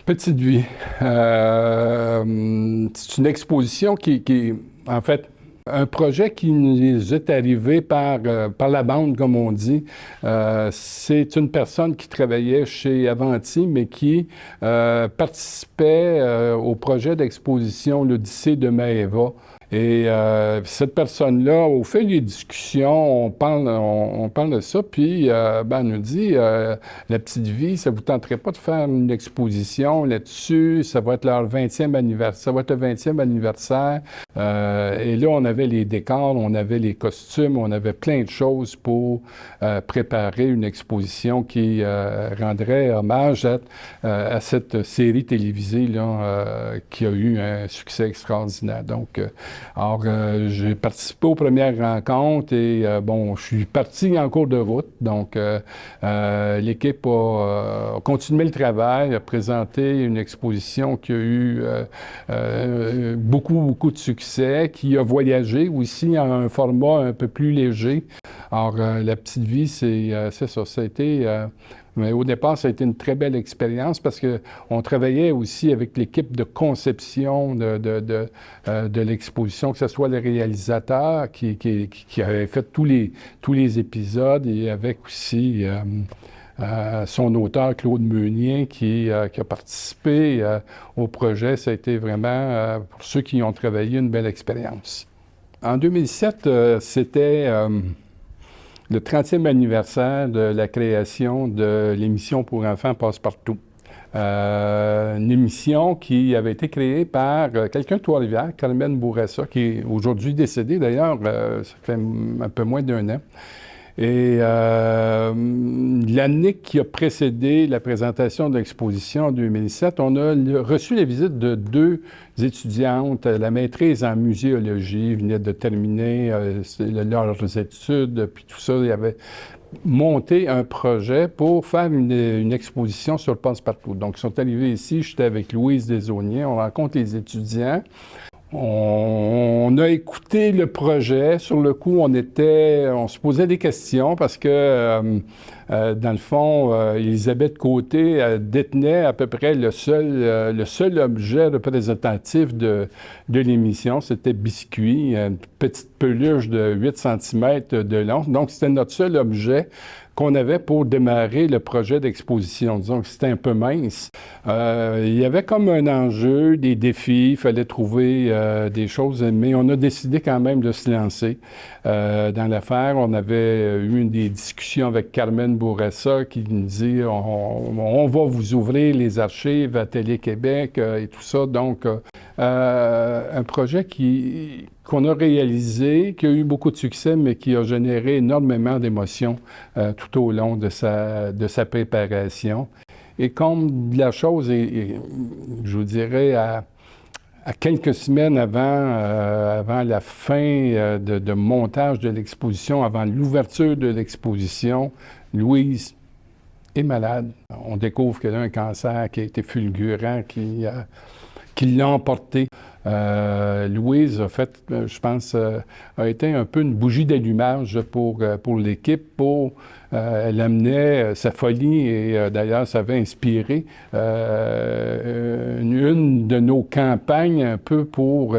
Petite vie. C'est une exposition qui, en fait, un projet qui nous est arrivé par la bande, comme on dit. C'est une personne qui travaillait chez Avanti, mais qui participait au projet d'exposition L'Odyssée de Maeva. Et cette personne-là, au fil des discussions, on parle de ça, puis elle nous dit la petite vie, ça vous tenterait pas de faire une exposition là-dessus? Ça va être leur 20e anniversaire. Ça va être le 20e anniversaire. Et là, on avait les décors, on avait les costumes, on avait plein de choses pour préparer une exposition qui rendrait hommage à cette série télévisée là, qui a eu un succès extraordinaire. Donc, alors, j'ai participé aux premières rencontres et bon, je suis parti en cours de route. Donc, l'équipe a continué le travail, a présenté une exposition qui a eu beaucoup de succès, qui a voyagé aussi en un format un peu plus léger. Alors, la petite vie, c'est ça. Ça a été... mais au départ, ça a été une très belle expérience parce qu'on travaillait aussi avec l'équipe de conception de l'exposition, que ce soit le réalisateur qui avait fait tous les épisodes et avec aussi son auteur, Claude Meunier, qui a participé au projet. Ça a été vraiment, pour ceux qui ont travaillé, une belle expérience. En 2007, c'était... le 30e anniversaire de la création de l'émission pour enfants Passe-Partout. Une émission qui avait été créée par quelqu'un de Trois-Rivières, Carmen Bourassa, qui est aujourd'hui décédé d'ailleurs, ça fait un peu moins d'1 an. Et l'année qui a précédé la présentation de l'exposition en 2007, on a reçu la visite de 2 étudiantes. La maîtrise en muséologie venait de terminer leurs études, puis tout ça. Il y avait monté un projet pour faire une exposition sur le Passe-Partout. Donc, ils sont arrivés ici, j'étais avec Louise Desaulniers, on rencontre les étudiants. On a écouté le projet. Sur le coup, on se posait des questions parce que, dans le fond, Elisabeth Côté détenait à peu près le seul objet représentatif de l'émission. C'était Biscuit, une petite peluche de 8 cm de long. Donc, c'était notre seul objet qu'on avait pour démarrer le projet d'exposition. Disons que c'était un peu mince. Il y avait comme un enjeu, des défis, il fallait trouver des choses, mais on a décidé quand même de se lancer dans l'affaire. On avait eu des discussions avec Carmen Bourassa qui nous dit on va vous ouvrir les archives à Télé-Québec et tout ça. Donc, un projet qu'on a réalisé, qui a eu beaucoup de succès, mais qui a généré énormément d'émotions tout au long de sa préparation. Et comme la chose est, je vous dirais, à quelques semaines avant la fin de montage de l'exposition, avant l'ouverture de l'exposition, Louise est malade. On découvre qu'elle a un cancer qui a été fulgurant, qui l'a emporté. Louise, en fait, je pense, a été un peu une bougie d'allumage pour l'équipe. Elle amenait sa folie et d'ailleurs, ça avait inspiré une de nos campagnes un peu pour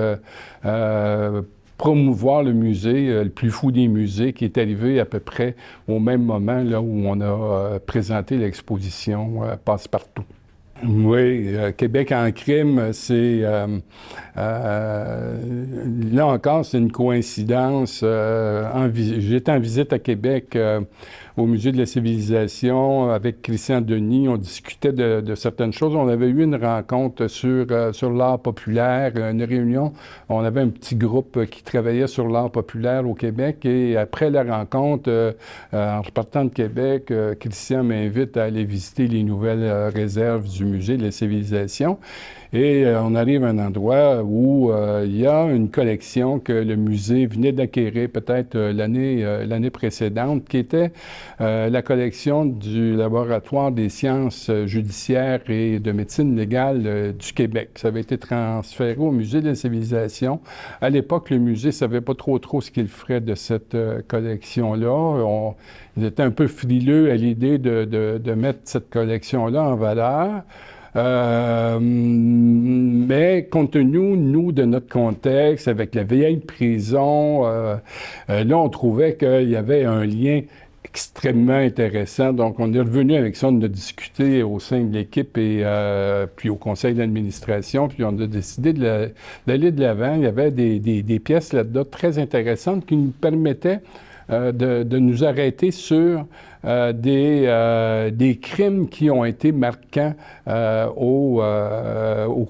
promouvoir le musée, le plus fou des musées, qui est arrivé à peu près au même moment là, où on a présenté l'exposition Passe-Partout. Oui, Québec en crime, c'est... là encore, c'est une coïncidence. J'étais en visite à Québec au Musée de la civilisation avec Christian Denis. On discutait de certaines choses. On avait eu une rencontre sur l'art populaire, une réunion. On avait un petit groupe qui travaillait sur l'art populaire au Québec. Et après la rencontre, en repartant de Québec, Christian m'invite à aller visiter les nouvelles réserves du Musée de la civilisation. Et on arrive à un endroit où il y a une collection que le musée venait d'acquérir peut-être l'année précédente, qui était la collection du Laboratoire des sciences judiciaires et de médecine légale du Québec. Ça avait été transféré au Musée de la civilisation. À l'époque, le musée ne savait pas trop ce qu'il ferait de cette collection-là. Ils étaient un peu frileux à l'idée de mettre cette collection-là en valeur. Mais compte tenu, nous, de notre contexte, avec la vieille prison, là, on trouvait qu'il y avait un lien extrêmement intéressant. Donc, on est revenu avec ça, on a discuté au sein de l'équipe et puis au conseil d'administration, puis on a décidé d'aller de l'avant. Il y avait des pièces là-dedans très intéressantes qui nous permettaient de nous arrêter sur des crimes qui ont été marquants au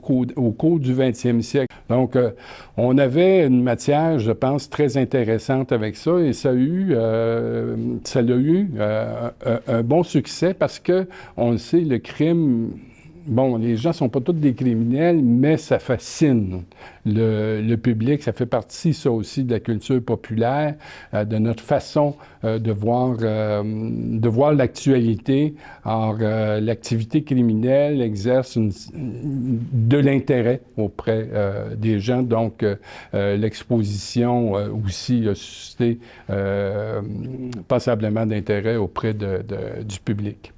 cours du 20e siècle. Donc, on avait une matière, je pense, très intéressante avec ça et ça a eu un bon succès parce que, on le sait, le crime... Bon, les gens ne sont pas tous des criminels, mais ça fascine le public. Ça fait partie, ça aussi, de la culture populaire, de notre façon de voir l'actualité. Or, l'activité criminelle exerce de l'intérêt auprès des gens. Donc, l'exposition aussi a suscité passablement d'intérêt auprès du public.